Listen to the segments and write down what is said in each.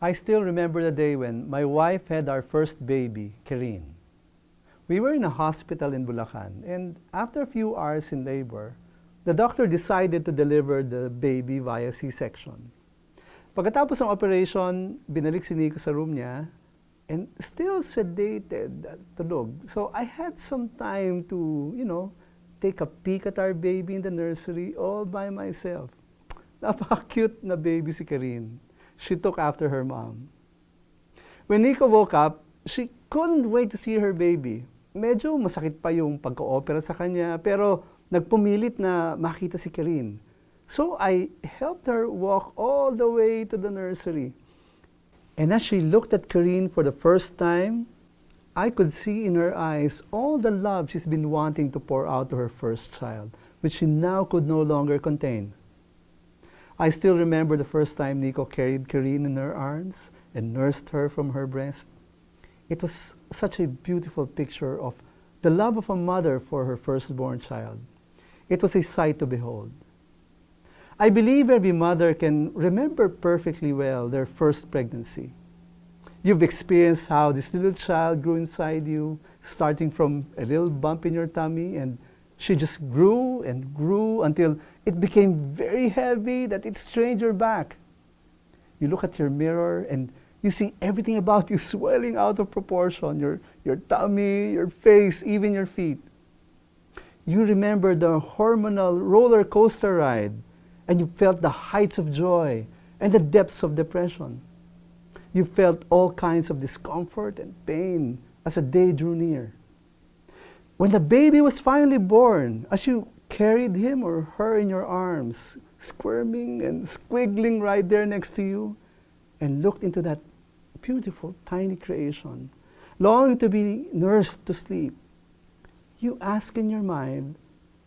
I still remember the day when my wife had our first baby, Kirin. We were in a hospital in Bulacan, and after a few hours in labor, the doctor decided to deliver the baby via C-section. Pagkatapos ng operation, binalik si Nico sa room niya, and still sedated at tulog. So I had some time to, take a peek at our baby in the nursery all by myself. Napaka-cute na baby si Kirin. She took after her mom. When Nico woke up, she couldn't wait to see her baby. Medyo masakit pa yung pagka-opera sa kanya, pero nagpumilit na makita si Kirin. So I helped her walk all the way to the nursery. And as she looked at Kirin for the first time, I could see in her eyes all the love she's been wanting to pour out to her first child, which she now could no longer contain. I still remember the first time Nico carried Kirin in her arms and nursed her from her breast. It was such a beautiful picture of the love of a mother for her firstborn child. It was a sight to behold. I believe every mother can remember perfectly well their first pregnancy. You've experienced how this little child grew inside you, starting from a little bump in your tummy, and she just grew and grew until it became very heavy that it strained your back. You look at your mirror and you see everything about you swelling out of proportion, your tummy, your face, even your feet. You remember the hormonal roller coaster ride, and you felt the heights of joy and the depths of depression. You felt all kinds of discomfort and pain as the day drew near. When the baby was finally born, as you carried him or her in your arms, squirming and squiggling right there next to you, and looked into that beautiful tiny creation, longing to be nursed to sleep, you ask in your mind,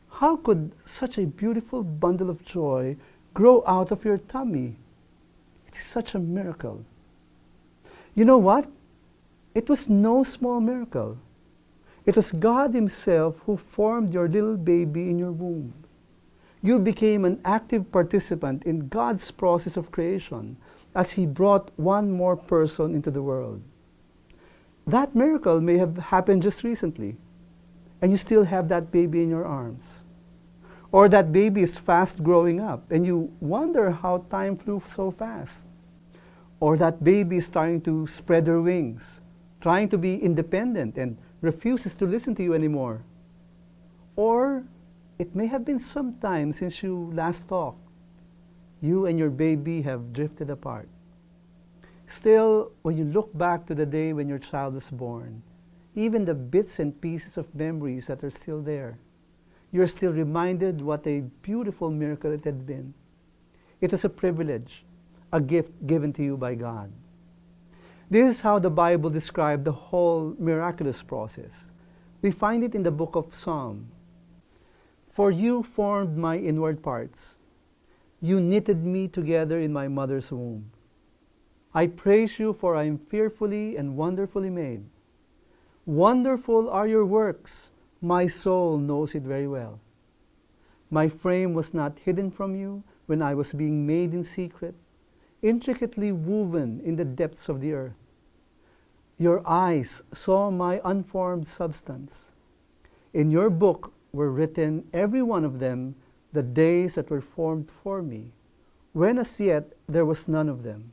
how could such a beautiful bundle of joy grow out of your tummy? It is such a miracle. You know what? It was no small miracle. It was God Himself who formed your little baby in your womb. You became an active participant in God's process of creation as He brought one more person into the world. That miracle may have happened just recently, and you still have that baby in your arms. Or that baby is fast growing up, and you wonder how time flew so fast. Or that baby is starting to spread her wings, trying to be independent and refuses to listen to you anymore. Or it may have been some time since you last talked. You and your baby have drifted apart. Still, when you look back to the day when your child was born, even the bits and pieces of memories that are still there, you're still reminded what a beautiful miracle it had been. It was a privilege, a gift given to you by God. This is how the Bible described the whole miraculous process. We find it in the book of Psalm. For you formed my inward parts. You knitted me together in my mother's womb. I praise you, for I am fearfully and wonderfully made. Wonderful are your works. My soul knows it very well. My frame was not hidden from you when I was being made in secret, intricately woven in the depths of the earth. Your eyes saw my unformed substance. In your book were written, every one of them, the days that were formed for me, when as yet there was none of them.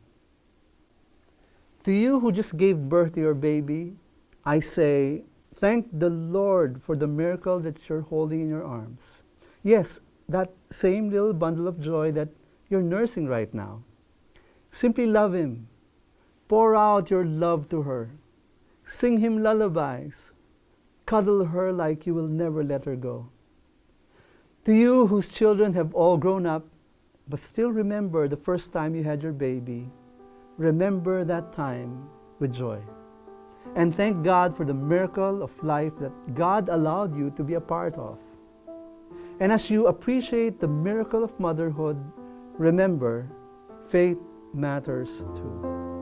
To you who just gave birth to your baby, I say, thank the Lord for the miracle that you're holding in your arms. Yes, that same little bundle of joy that you're nursing right now. Simply love Him. Pour out your love to her. Sing Him lullabies. Cuddle her like you will never let her go. To you whose children have all grown up, but still remember the first time you had your baby, remember that time with joy. And thank God for the miracle of life that God allowed you to be a part of. And as you appreciate the miracle of motherhood, remember, faith matters too.